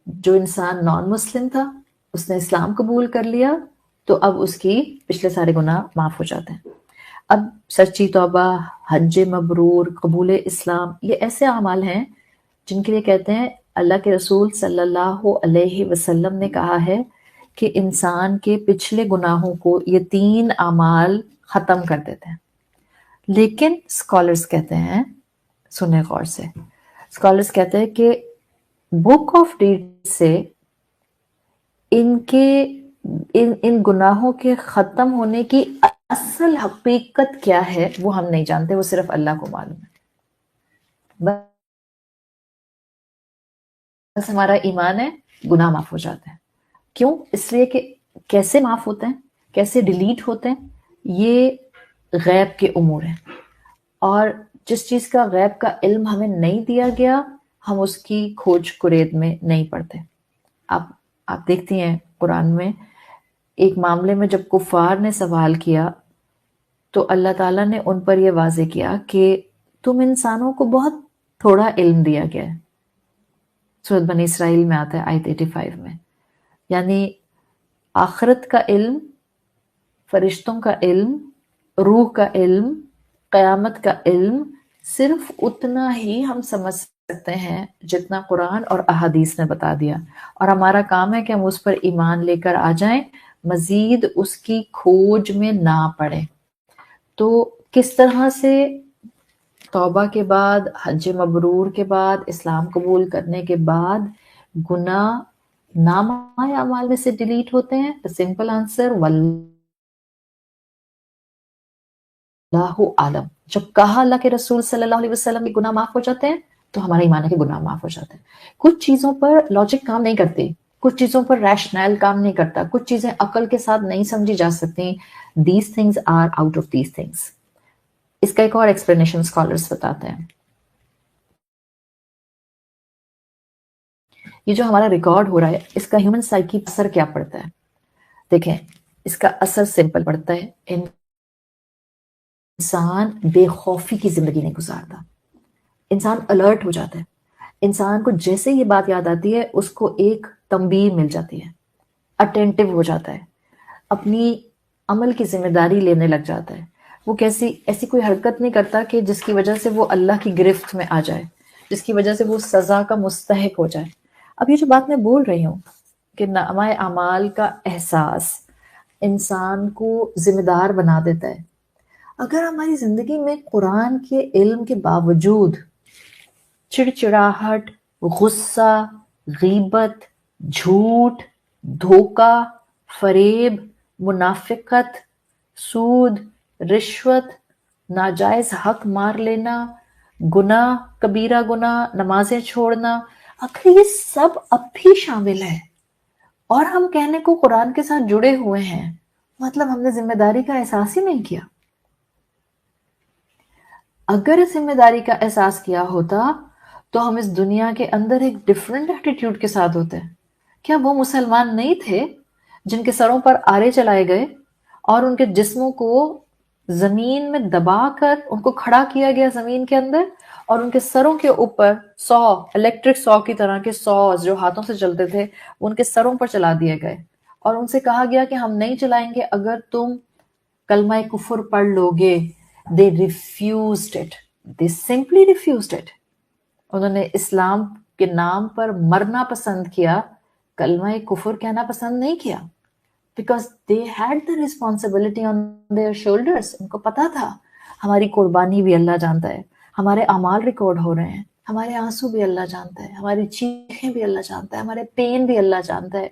جو انسان نان مسلم تھا اس نے اسلام قبول کر لیا تو اب اس کی پچھلے سارے گناہ معاف ہو جاتے ہیں. اب سچی توبہ، حج مبرور، قبول اسلام، یہ ایسے اعمال ہیں جن کے لیے کہتے ہیں اللہ کے رسول صلی اللہ علیہ وسلم نے کہا ہے کہ انسان کے پچھلے گناہوں کو یہ 3 اعمال ختم کر دیتے ہیں. لیکن اسکالرس کہتے ہیں، سنیں غور سے، اسکالرس کہتے ہیں کہ بک آف ڈیڈ سے ان گناہوں کے ختم ہونے کی اصل حقیقت کیا ہے وہ ہم نہیں جانتے، وہ صرف اللہ کو معلوم ہے. بس ہمارا ایمان ہے، گناہ معاف ہو جاتے ہیں. کیوں؟ اس لیے کہ کیسے معاف ہوتے ہیں، کیسے ڈیلیٹ ہوتے ہیں، یہ غیب کے امور ہیں، اور جس چیز کا غیب کا علم ہمیں نہیں دیا گیا ہم اس کی کھوج کرید میں نہیں پڑتے. آپ دیکھتی ہیں قرآن میں ایک معاملے میں جب کفار نے سوال کیا تو اللہ تعالیٰ نے ان پر یہ واضح کیا کہ تم انسانوں کو بہت تھوڑا علم دیا گیا ہے. سورۃ بنی اسرائیل میں آتا ہے آیت 85 میں، یعنی آخرت کا علم، فرشتوں کا علم، روح کا علم، قیامت کا علم صرف اتنا ہی ہم سمجھ سکتے ہیں جتنا قرآن اور احادیث نے بتا دیا، اور ہمارا کام ہے کہ ہم اس پر ایمان لے کر آ جائیں، مزید اس کی کھوج میں نہ پڑیں. تو کس طرح سے توبہ کے بعد، حج مبرور کے بعد، اسلام قبول کرنے کے بعد گناہ نامہ اعمال میں سے ڈیلیٹ ہوتے ہیں؟ سمپل آنسر، واللہ عالم. جب کہا اللہ کے رسول صلی اللہ علیہ وسلم کے گناہ معاف ہو جاتے ہیں تو ہمارا ایمان ہے کہ گناہ معاف ہو جاتے ہیں. کچھ چیزوں پر لاجک کام نہیں کرتی، کچھ چیزوں پر ریشنل کام نہیں کرتا، کچھ چیزیں عقل کے ساتھ نہیں سمجھی جا سکتی. These things are out of these things. اس کا ایک اور ایکسپلینیشن اسکالرس بتاتے ہیں. یہ جو ہمارا ریکارڈ ہو رہا ہے اس کا ہیومن سائیکی پر اثر کیا پڑتا ہے؟ دیکھیں، اس کا اثر سمپل پڑتا ہے، انسان بے خوفی کی زندگی نہیں گزارتا، انسان الرٹ ہو جاتا ہے. انسان کو جیسے یہ بات یاد آتی ہے اس کو ایک تنبیہ مل جاتی ہے، اٹینٹو ہو جاتا ہے، اپنی عمل کی ذمہ داری لینے لگ جاتا ہے. وہ ایسی کوئی حرکت نہیں کرتا کہ جس کی وجہ سے وہ اللہ کی گرفت میں آ جائے، جس کی وجہ سے وہ سزا کا مستحق ہو جائے. اب یہ جو بات میں بول رہی ہوں کہ نامہ اعمال کا احساس انسان کو ذمہ دار بنا دیتا ہے. اگر ہماری زندگی میں قرآن کے علم کے باوجود چڑچڑاہٹ، غصہ، غیبت، جھوٹ، دھوکہ، فریب، منافقت، سود، رشوت، ناجائز حق مار لینا، گناہ، کبیرہ گناہ، نمازیں چھوڑنا، اگر یہ سب اب بھی شامل ہے اور ہم کہنے کو قرآن کے ساتھ جڑے ہوئے ہیں، مطلب ہم نے ذمہ داری کا احساس ہی نہیں کیا. اگر اس ذمہ داری کا احساس کیا ہوتا تو ہم اس دنیا کے اندر ایک ڈیفرنٹ ایٹیٹیوڈ کے ساتھ ہوتے ہیں. کیا وہ مسلمان نہیں تھے جن کے سروں پر آرے چلائے گئے اور ان کے جسموں کو زمین میں دبا کر ان کو کھڑا کیا گیا زمین کے اندر، اور ان کے سروں کے اوپر 100 الیکٹرک 100 کی طرح کے 100 جو ہاتھوں سے چلتے تھے ان کے سروں پر چلا دیے گئے، اور ان سے کہا گیا کہ ہم نہیں چلائیں گے اگر تم کلمہ کفر پڑھ لو گے. They refused it. They simply refused it. انہوں نے اسلام کے نام پر مرنا پسند کیا، کلمہ کفر کہنا پسند نہیں کیا. Because they had the responsibility on their shoulders. ان کو پتا تھا ہماری قربانی بھی اللہ جانتا ہے، ہمارے اعمال ریکارڈ ہو رہے ہیں، ہمارے آنسو بھی اللہ جانتا ہے، ہماری چیخیں بھی اللہ جانتا ہے، ہمارے پین بھی اللہ جانتا ہے،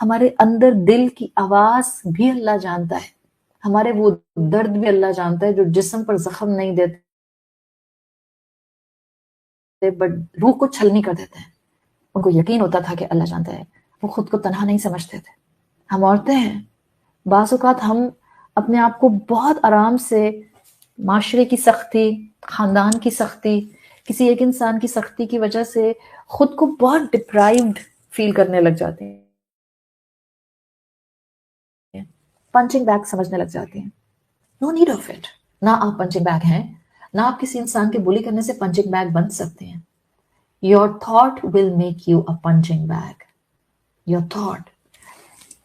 ہمارے اندر دل کی آواز بھی اللہ جانتا ہے، ہمارے وہ درد بھی اللہ جانتا ہے جو جسم پر زخم نہیں دیتے بٹ روح کو چھلنی کر دیتے ہیں. ان کو یقین ہوتا تھا کہ اللہ جانتا ہے، وہ خود کو تنہا نہیں سمجھتے تھے. ہم عورتیں ہیں، بعض اوقات ہم اپنے آپ کو بہت آرام سے معاشرے کی سختی، خاندان کی سختی، کسی ایک انسان کی سختی کی وجہ سے خود کو بہت ڈپرائیوڈ فیل کرنے لگ جاتے ہیں، پنچنگ بیگ سمجھنے لگ جاتے ہیں. No need of it. نہ آپ پنچنگ بیگ ہیں، نہ آپ کسی انسان کے بولی کرنے سے پنچنگ بیگ بن سکتے ہیں. Your thought will make you a punching bag. your thought.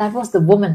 that was the woman.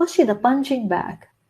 was she the punching bag?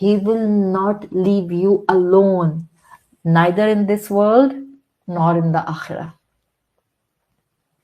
He will not leave you alone, neither in this world nor in the akhirah.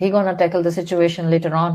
he gonna tackle the situation later on.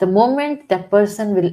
the moment that person will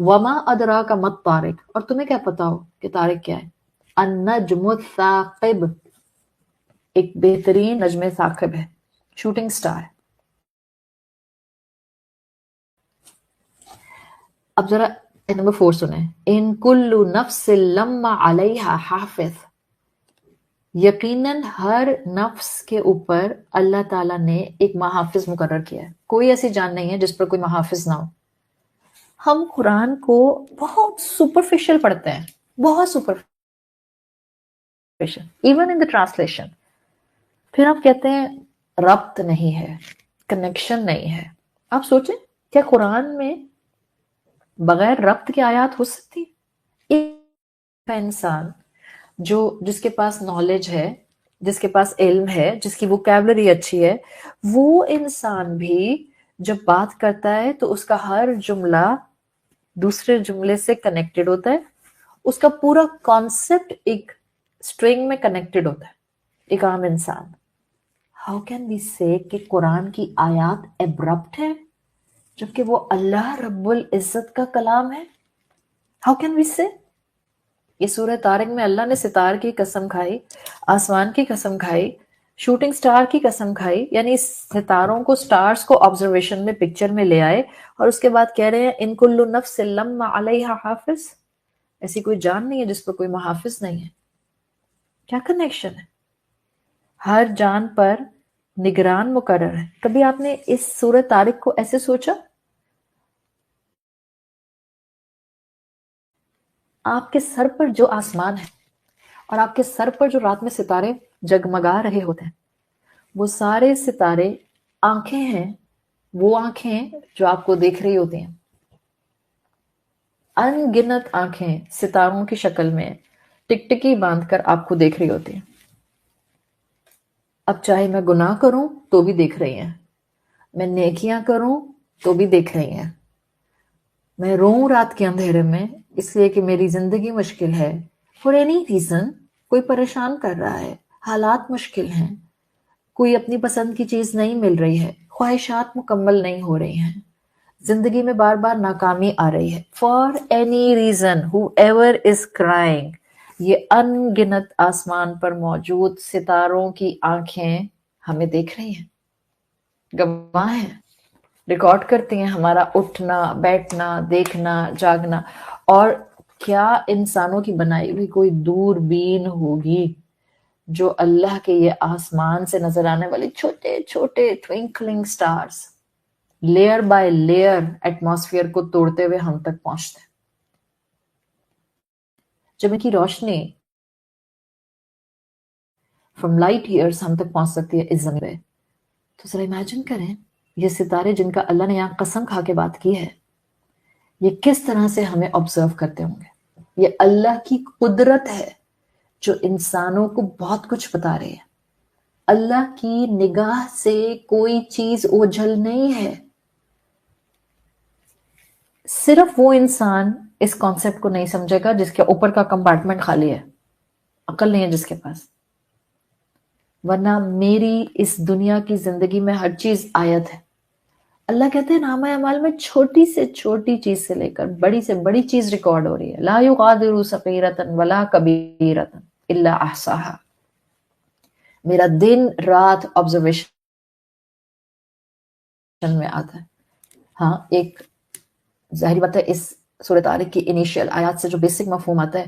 وما ادراک ما الطارق، اور تمہیں کیا پتا ہو کہ طارق کیا ہے؟ النجم الثاقب، ایک بہترین نجم ثاقب ہے، شوٹنگ سٹار ہے۔ اب ذرا نمبر 4 سنیں، ان کل نفس لما علیہا حافظ، یقیناً ہر نفس کے اوپر اللہ تعالیٰ نے ایک محافظ مقرر کیا ہے۔ کوئی ایسی جان نہیں ہے جس پر کوئی محافظ نہ ہو۔ ہم قرآن کو بہت سپرفیشل پڑھتے ہیں، بہت superficial, even in the translation, پھر آپ کہتے ہیں ربط نہیں ہے، کنیکشن نہیں ہے۔ آپ سوچیں کیا قرآن میں بغیر ربط کے آیات ہو سکتی؟ ایک انسان جس کے پاس نالج ہے، جس کے پاس علم ہے، جس کی ووکیبلری اچھی ہے، وہ انسان بھی جب بات کرتا ہے تو اس کا ہر جملہ دوسرے جملے سے کنیکٹڈ ہوتا ہے، اس کا پورا کانسیپٹ ایک سٹرنگ میں کنیکٹڈ ہوتا ہے۔ ایک عام انسان، ہاؤ کین وی سے کہ قرآن کی آیات ابرپٹ ہے جبکہ وہ اللہ رب العزت کا کلام ہے؟ ہاؤ کین وی سے؟ یہ سورہ طارق میں اللہ نے ستارے کی قسم کھائی، آسمان کی قسم کھائی، شوٹنگ سٹار کی قسم کھائی، یعنی ستاروں کو، سٹارز کو آبزرویشن میں، پکچر میں لے آئے، اور اس کے بعد کہہ رہے ہیں ان کل نفس لما علیہا حافظ، ایسی کوئی جان نہیں ہے جس پر کوئی محافظ نہیں ہے۔ کیا کنیکشن ہے؟ ہر جان پر نگران مقرر ہے۔ کبھی آپ نے اس سورہ طارق کو ایسے سوچا؟ آپ کے سر پر جو آسمان ہے اور آپ کے سر پر جو رات میں ستارے جگمگا رہے ہوتے ہیں، وہ سارے ستارے آنکھیں ہیں، وہ آنکھیں جو آپ کو دیکھ رہی ہوتی ہیں، ان گنت آنکھیں ستاروں کی شکل میں ٹکٹکی باندھ کر آپ کو دیکھ رہی ہوتی ہیں۔ اب چاہے میں گناہ کروں تو بھی دیکھ رہی ہیں، میں نیکیاں کروں تو بھی دیکھ رہی ہیں، میں روؤں رات کے اندھیرے میں اس لیے کہ میری زندگی مشکل ہے، فور اینی ریزن، کوئی پریشان کر رہا ہے، حالات مشکل ہیں، کوئی اپنی پسند کی چیز نہیں مل رہی ہے، خواہشات مکمل نہیں ہو رہی ہیں، زندگی میں بار بار ناکامی آ رہی ہے، for any reason who ever is crying, یہ ان گنت آسمان پر موجود ستاروں کی آنکھیں ہمیں دیکھ رہی ہیں، گواہ ہیں، ریکارڈ کرتی ہیں ہمارا اٹھنا، بیٹھنا، دیکھنا، جاگنا۔ اور کیا انسانوں کی بنائی ہوئی کوئی دوربین ہوگی جو اللہ کے یہ آسمان سے نظر آنے والے چھوٹے چھوٹے ٹوئنکلنگ stars layer by layer atmosphere کو توڑتے ہوئے ہم تک پہنچتے ہیں؟ جب ان کی روشنی فرام لائٹ ایئرز ہم تک پہنچ سکتی ہے اس زمین پہ، تو ذرا امیجن کریں یہ ستارے جن کا اللہ نے یہاں قسم کھا کے بات کی ہے، یہ کس طرح سے ہمیں آبزرو کرتے ہوں گے۔ یہ اللہ کی قدرت ہے جو انسانوں کو بہت کچھ بتا رہی ہے۔ اللہ کی نگاہ سے کوئی چیز اوجھل نہیں ہے۔ صرف وہ انسان اس کانسیپٹ کو نہیں سمجھے گا جس کے اوپر کا کمپارٹمنٹ خالی ہے، عقل نہیں ہے جس کے پاس، ورنہ میری اس دنیا کی زندگی میں ہر چیز آیت ہے۔ اللہ کہتے ہیں نامہ اعمال میں چھوٹی سے چھوٹی چیز سے لے کر بڑی سے بڑی چیز ریکارڈ ہو رہی ہے، لا یغادر صغیرۃ ولا کبیرۃ الا احصاها۔ میرا دن رات آبزرویشن میں آتا ہے۔ ہاں، ایک ظاہری بات ہے اس سورۃ طارق کی انیشیل آیات سے جو بیسک مفہوم آتا ہے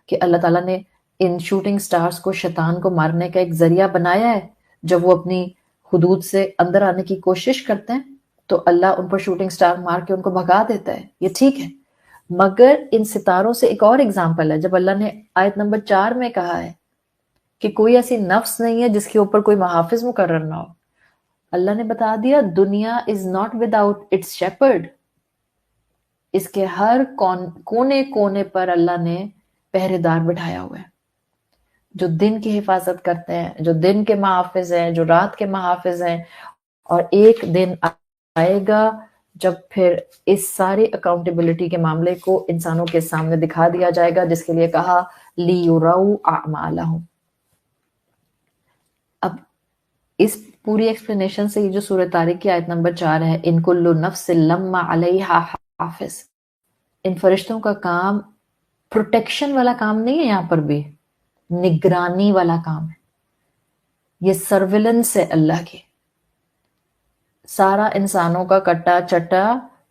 کہ اللہ تعالیٰ نے ان شوٹنگ سٹارز کو شیطان کو مارنے کا ایک ذریعہ بنایا ہے۔ جب وہ اپنی حدود سے اندر آنے کی کوشش کرتے ہیں تو اللہ ان پر شوٹنگ سٹار مار کے ان کو بھگا دیتا ہے، یہ ٹھیک ہے۔ مگر ان ستاروں سے ایک اور اگزامپل ہے، جب اللہ نے آیت نمبر 4 میں کہا ہے کہ کوئی ایسی نفس نہیں ہے جس کے اوپر کوئی محافظ مقرر نہ ہو، اللہ نے بتا دیا دنیا is not without its shepherd. اس کے ہر کونے کونے پر اللہ نے پہرے دار بٹھایا ہوا ہے جو دن کی حفاظت کرتے ہیں، جو دن کے محافظ ہیں، جو رات کے محافظ ہیں۔ اور ایک دن آئے گا جب پھر اس ساری اکاؤنٹیبلٹی کے معاملے کو انسانوں کے سامنے دکھا دیا جائے گا، جس کے لیے کہا لِيُرَوْا أَعْمَالَهُمْ۔ اب اس پوری ایکسپلینیشن سے یہ جو سورہ طارق کی آیت نمبر 4 ہے، ان کل نفس لما علیہا حافظ، ان فرشتوں کا کام پروٹیکشن والا کام نہیں ہے، یہاں پر بھی نگرانی والا کام ہے، یہ سرویلنس ہے اللہ کی. سارا انسانوں کا کٹا چٹا،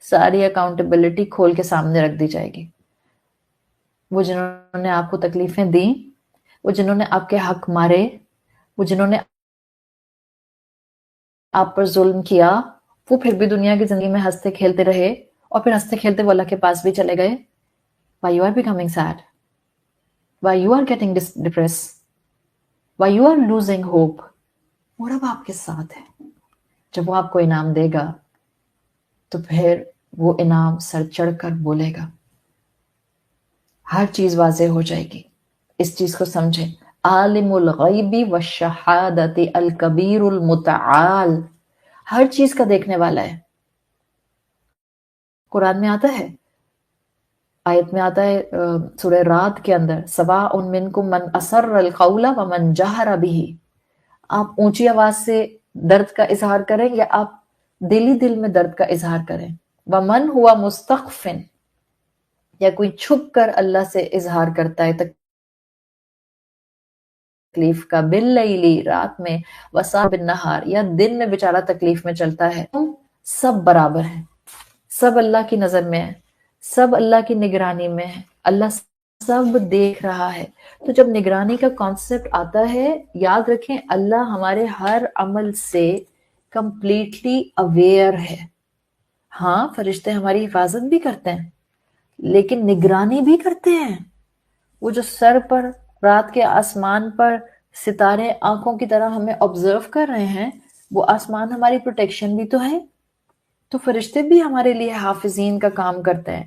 ساری اکاؤنٹیبلٹی کھول کے سامنے رکھ دی جائے گی. وہ جنہوں نے آپ کو تکلیفیں دیں، وہ جنہوں نے آپ کے حق مارے، وہ جنہوں نے آپ پر ظلم کیا، وہ پھر بھی دنیا کی زندگی میں ہنستے کھیلتے رہے، اور پھر ہنستے کھیلتے وہ اللہ کے پاس بھی چلے گئے. Why you are becoming sad? Why you are getting depressed? Why you are losing hope? وہ رب آپ کے ساتھ ہے. جب وہ آپ کو انعام دے گا تو پھر وہ انعام سر چڑھ کر بولے گا. ہر چیز واضح ہو جائے گی. اس چیز کو سمجھیں، عالم الغیب والشہادت الکبیر المتعال، ہر چیز کا دیکھنے والا ہے. قرآن میں آتا ہے، آیت میں آتا ہے سورہ رات کے اندر، سواء منکم من اسر القول ومن جہر بہ. آپ اونچی آواز سے درد کا اظہار کریں یا آپ دلی دل میں درد کا اظہار کریں. ومن ہوا مستخف، یا کوئی چھپ کر اللہ سے اظہار کرتا ہے تکلیف کا، باللیلی، رات میں، وسا بالنہار، یا دن میں بیچارہ تکلیف میں چلتا ہے. سب برابر ہیں، سب اللہ کی نظر میں ہے، سب اللہ کی نگرانی میں ہے، اللہ سب دیکھ رہا ہے. تو جب نگرانی کا کانسیپٹ آتا ہے، یاد رکھیں اللہ ہمارے ہر عمل سے کمپلیٹلی اویئر ہے. ہاں فرشتے ہماری حفاظت بھی کرتے ہیں لیکن نگرانی بھی کرتے ہیں. وہ جو سر پر رات کے آسمان پر ستارے آنکھوں کی طرح ہمیں آبزرو کر رہے ہیں، وہ آسمان ہماری پروٹیکشن بھی تو ہے. تو فرشتے بھی ہمارے لیے حافظین کا کام کرتے ہیں.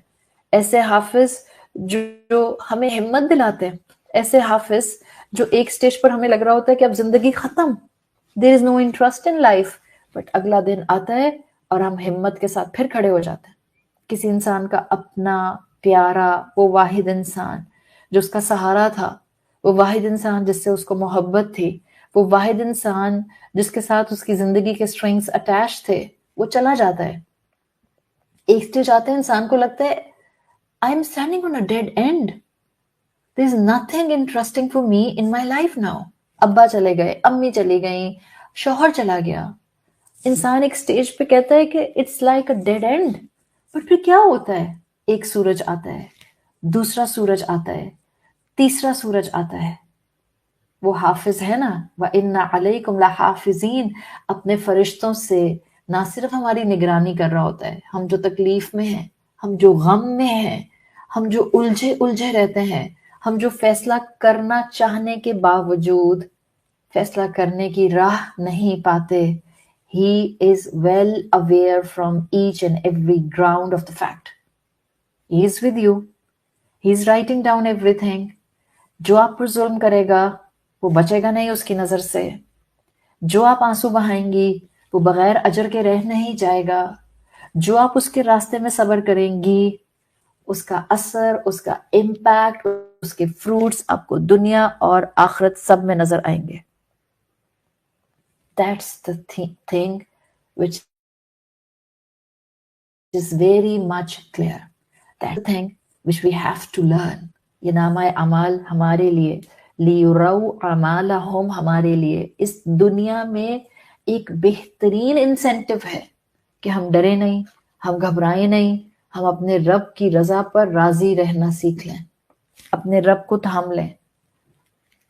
ایسے حافظ جو ہمیں ہمت دلاتے ہیں، ایسے حافظ جو ایک سٹیج پر ہمیں لگ رہا ہوتا ہے کہ اب زندگی ختم، there is no interest in life، but اگلا دن آتا ہے اور ہم ہمت کے ساتھ پھر کھڑے ہو جاتے ہیں. کسی انسان کا اپنا پیارا، وہ واحد انسان جو اس کا سہارا تھا، وہ واحد انسان جس سے اس کو محبت تھی، وہ واحد انسان جس کے ساتھ اس کی زندگی کے سٹرنگز اٹیچ تھے، وہ چلا جاتا ہے. ایک سٹیج آتا ہے انسان کو لگتا ہے I am standing on a dead end. There is nothing interesting for me in my life now. ابا چلے گئے، امی چلی گئیں، شوہر چلا گیا. انسان ایک سٹیج پہ کہتا ہے کہ it's like a dead end. But پھر کیا ہوتا ہے؟ ایک سورج آتا ہے، دوسرا سورج آتا ہے، تیسرا سورج آتا ہے. وہ حافظ ہے نا، وَإِنَّ عَلَيْكُمْ لَحَافِظِينَ، اپنے فرشتوں سے نہ صرف ہماری نگرانی کر رہا ہوتا ہے. ہم جو تکلیف میں ہیں، ہم جو غم میں ہیں، ہم جو الجھے رہتے ہیں، ہم جو فیصلہ کرنا چاہنے کے باوجود فیصلہ کرنے کی راہ نہیں پاتے، He is well aware from each and every ground of the fact. He is with you. He is writing down everything. جو آپ پر ظلم کرے گا وہ بچے گا نہیں اس کی نظر سے. جو آپ آنسو بہائیں گی وہ بغیر اجر کے رہ نہیں جائے گا. جو آپ اس کے راستے میں صبر کریں گی، اس کا اثر، اس کا امپیکٹ، اس کے فروٹس آپ کو دنیا اور آخرت سب میں نظر آئیں گے. That's the thing which is very much clear. That's the thing which we have to learn. یہ نامہ اعمال ہمارے لیے، لِيُرَوْا أَعْمَالَهُمْ، ہمارے لیے اس دنیا میں ایک بہترین انسینٹو ہے کہ ہم ڈرے نہیں، ہم گھبرائیں نہیں، ہم اپنے رب کی رضا پر راضی رہنا سیکھ لیں، اپنے رب کو تھام لیں،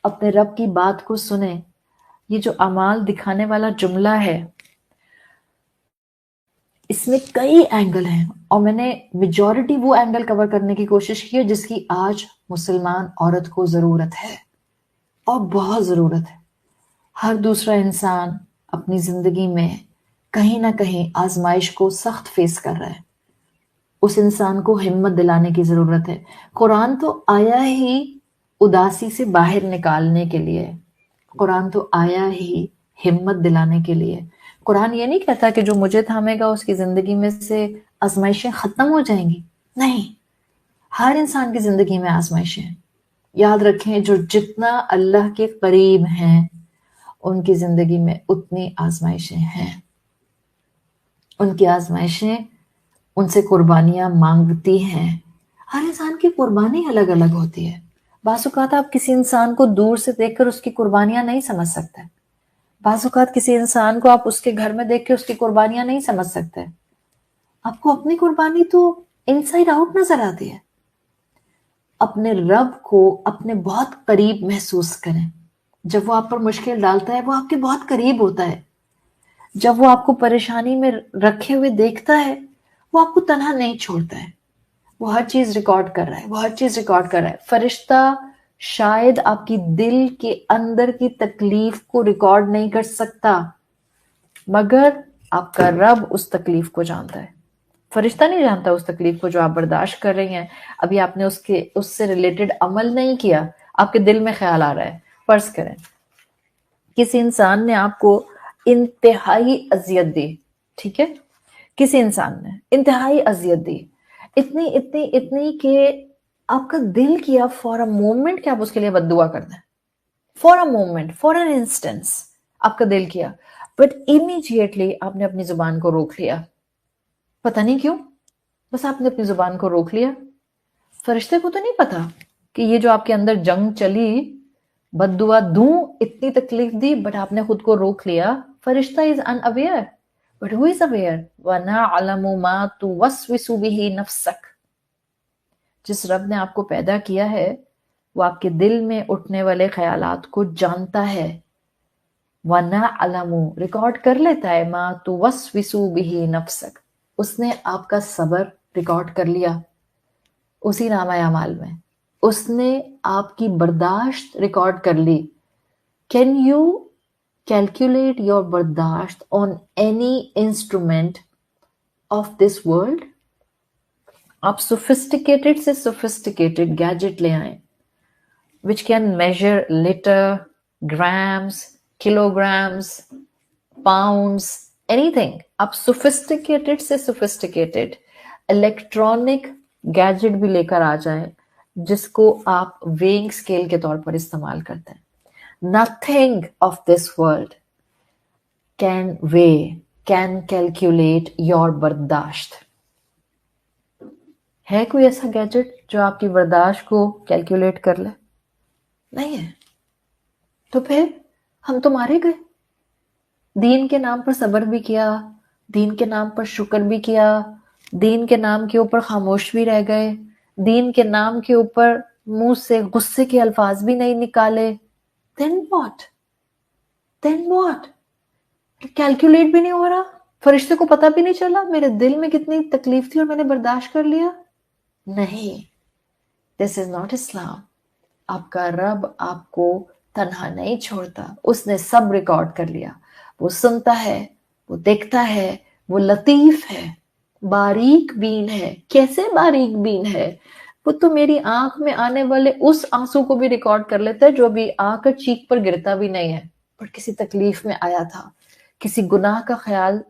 اپنے رب کی بات کو سنیں. یہ جو اعمال دکھانے والا جملہ ہے اس میں کئی اینگل ہیں، اور میں نے میجورٹی وہ اینگل کور کرنے کی کوشش کی ہے جس کی آج مسلمان عورت کو ضرورت ہے، اور بہت ضرورت ہے. ہر دوسرا انسان اپنی زندگی میں کہیں نہ کہیں آزمائش کو سخت فیس کر رہا ہے. اس انسان کو ہمت دلانے کی ضرورت ہے. قرآن تو آیا ہی اداسی سے باہر نکالنے کے لیے، قرآن تو آیا ہی ہمت دلانے کے لیے. قرآن یہ نہیں کہتا کہ جو مجھے تھامے گا اس کی زندگی میں سے آزمائشیں ختم ہو جائیں گی. نہیں، ہر انسان کی زندگی میں آزمائشیں ہیں. یاد رکھیں جو جتنا اللہ کے قریب ہیں ان کی زندگی میں اتنی آزمائشیں ہیں. ان کی آزمائشیں ان سے قربانیاں مانگتی ہیں. ہر انسان کی قربانی الگ الگ ہوتی ہے. بعض اوقات آپ کسی انسان کو دور سے دیکھ کر اس کی قربانیاں نہیں سمجھ سکتے. بعض اوقات کسی انسان کو آپ اس کے گھر میں دیکھ کے اس کی قربانیاں نہیں سمجھ سکتے. آپ کو اپنی قربانی تو انسائڈ آؤٹ نظر آتی ہے. اپنے رب کو اپنے بہت قریب محسوس کریں. جب وہ آپ پر مشکل ڈالتا ہے وہ آپ کے بہت قریب ہوتا ہے. جب وہ آپ کو پریشانی میں رکھے ہوئے دیکھتا ہے وہ آپ کو تنہا نہیں چھوڑتا ہے. وہ ہر چیز ریکارڈ کر رہا ہے. وہ ہر چیز ریکارڈ کر رہا ہے. فرشتہ شاید آپ کی دل کے اندر کی تکلیف کو ریکارڈ نہیں کر سکتا مگر آپ کا رب اس تکلیف کو جانتا ہے. فرشتہ نہیں جانتا اس تکلیف کو جو آپ برداشت کر رہی ہیں. ابھی آپ نے اس سے ریلیٹڈ عمل نہیں کیا, آپ کے دل میں خیال آ رہا ہے. فرض کریں کسی انسان نے آپ کو انتہائی اذیت دی, ٹھیک ہے, کسی انسان نے انتہائی اذیت دی, اتنی اتنی اتنی کہ آپ کا دل کیا فار اے مومنٹ کہ آپ اس کے لیے بد دعا کر دیں. For a moment, for an instance آپ کا دل کیا, بٹ امیڈیٹلی آپ نے اپنی زبان کو روک لیا. پتہ نہیں کیوں, بس آپ نے اپنی زبان کو روک لیا. فرشتے کو تو نہیں پتا کہ یہ جو آپ کے اندر جنگ چلی, بد دعا دوں, اتنی تکلیف دی, بٹ آپ نے خود کو روک لیا. فرشتہ is unaware, but who is aware. وَنَعْلَمُ مَا تُوَسْوِسُ بِهِ نَفْسَكَ. جس رب نے آپ کو پیدا کیا ہے وہ آپ کے دل میں اٹھنے والے خیالات کو جانتا ہے. وَنَعْلَمُ ریکارڈ کر لیتا ہے. مَا تُوَسْوِسُ بِهِ نَفْسَكَ. اس نے آپ کا صبر ریکارڈ کر لیا اسی نامہ اعمال میں. اس نے آپ کی برداشت ریکارڈ کر لی. کین یو کیلکولیٹ یور برداشت on any instrument of this world? آپ سوفسٹیکیٹڈ سے سوفسٹیکیٹڈ گیجٹ لے آئیں which can measure liter, grams, kilograms, pounds, anything. آپ sophisticated سے sophisticated electronic gadget بھی لے کر آ جائیں جس کو آپ weighing scale کے طور پر استعمال کرتے ہیں. Nothing of this world can weigh, can calculate your برداشت. ہے کوئی ایسا گیجٹ جو آپ کی برداشت کو کیلکولیٹ کر لے؟ نہیں ہے. تو پھر ہم تو مارے گئے. دین کے نام پر صبر بھی کیا, دین کے نام پر شکر بھی کیا, دین کے نام کے اوپر خاموش بھی رہ گئے, دین کے نام کے اوپر منہ سے غصے کے الفاظ بھی نہیں نکالے. then what? کیلکولیٹ بھی نہیں ہو رہا. فرشتے کو پتہ بھی نہیں چلا میرے دل میں کتنی تکلیف تھی اور میں نے برداشت کر لیا. نہیں, this is not Islam. آپ کا رب آپ کو تنہا نہیں چھوڑتا. اس نے سب ریکارڈ کر لیا. وہ سنتا ہے, وہ دیکھتا ہے, وہ لطیف ہے, باریک بین ہے. کیسے باریک بین ہے؟ وہ تو میری آنکھ میں آنے والے اس آنسو کو بھی ریکارڈ کر لیتا ہے جو ابھی آ کر چیک پر گرتا بھی نہیں ہے, پر کسی تکلیف میں آیا تھا, کسی گناہ کا خیال,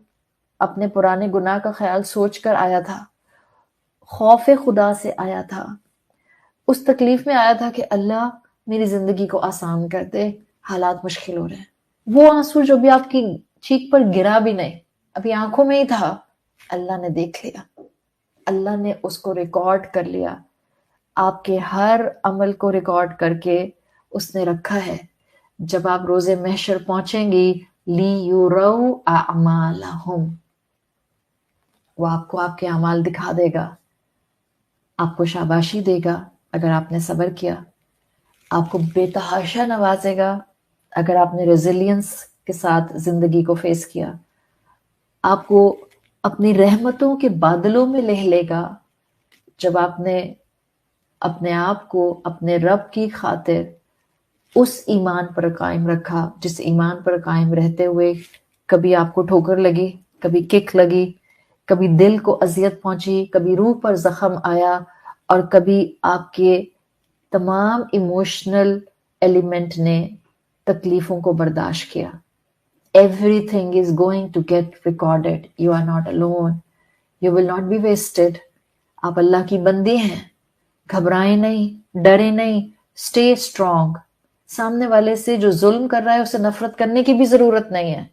اپنے پرانے گناہ کا خیال سوچ کر آیا تھا, خوف خدا سے آیا تھا, اس تکلیف میں آیا تھا کہ اللہ میری زندگی کو آسان کر دے, حالات مشکل ہو رہے ہیں. وہ آنسو جو بھی آپ کی چیک پر گرا بھی نہیں, ابھی آنکھوں میں ہی تھا, اللہ نے دیکھ لیا, اللہ نے اس کو ریکارڈ کر لیا. آپ کے ہر عمل کو ریکارڈ کر کے اس نے رکھا ہے. جب آپ روز محشر پہنچیں گی, لِيُرَوْا أَعْمَالَهُمْ, وہ آپ کو آپ کے اعمال دکھا دے گا, آپ کو شاباشی دے گا اگر آپ نے صبر کیا, آپ کو بے تحاشا نوازے گا اگر آپ نے ریزیلینس کے ساتھ زندگی کو فیس کیا, آپ کو اپنی رحمتوں کے بادلوں میں لے لے گا جب آپ نے اپنے آپ کو اپنے رب کی خاطر اس ایمان پر قائم رکھا جس ایمان پر قائم رہتے ہوئے کبھی آپ کو ٹھوکر لگی, کبھی کک لگی, کبھی دل کو اذیت پہنچی, کبھی روح پر زخم آیا, اور کبھی آپ کے تمام ایموشنل ایلیمنٹ نے تکلیفوں کو برداشت کیا. Everything is going to get recorded. You are not alone. You will not be wasted. آپ اللہ کی بندی ہیں, گھبرائیں نہیں, ڈریں نہیں, stay strong. سامنے والے سے جو ظلم کر رہا ہے اسے نفرت کرنے کی بھی ضرورت نہیں ہے,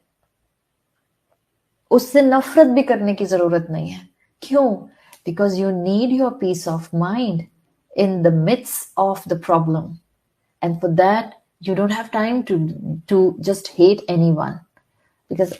اس سے نفرت بھی کرنے کی ضرورت نہیں ہے. کیوں؟ because you need your peace of mind in the midst of the problem. And for that, you don't have time to just hate anyone. Because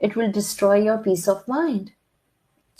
it will destroy your peace of mind.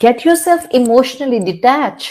get yourself emotionally detached.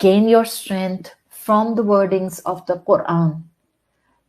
gain your strength from the wordings of the Quran.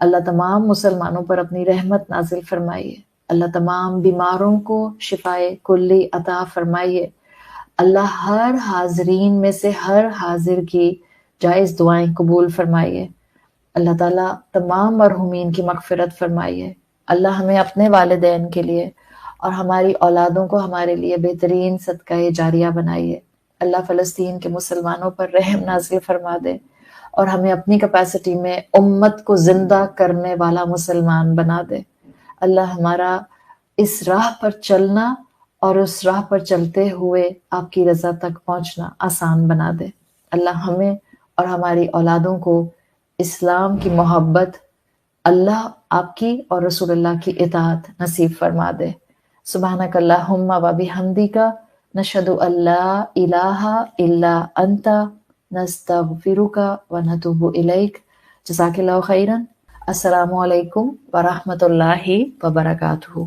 اللہ تمام مسلمانوں پر اپنی رحمت نازل فرمائیے، اللہ تمام بیماروں کو شفائے کلی عطا فرمائیے، اللہ ہر حاضرین میں سے ہر حاضر کی جائز دعائیں قبول فرمائیے، اللہ تعالیٰ تمام مرحومین کی مغفرت فرمائیے، اللہ ہمیں اپنے والدین کے لیے اور ہماری اولادوں کو ہمارے لیے بہترین صدقہ جاریہ بنائیے، اللہ فلسطین کے مسلمانوں پر رحم نازل فرما دے اور ہمیں اپنی کیپیسٹی میں امت کو زندہ کرنے والا مسلمان بنا دے، اللہ ہمارا اس راہ پر چلنا اور اس راہ پر چلتے ہوئے آپ کی رضا تک پہنچنا آسان بنا دے، اللہ ہمیں اور ہماری اولادوں کو اسلام کی محبت، اللہ آپ کی اور رسول اللہ کی اطاعت نصیب فرما دے۔ سبحانک اللہم و بحمدک نشہد ان لا الہ الا انت نستغفرک و نتوب الیک۔ جزاک اللہ خیرا۔ السلام علیکم ورحمۃ اللہ وبرکاتہ۔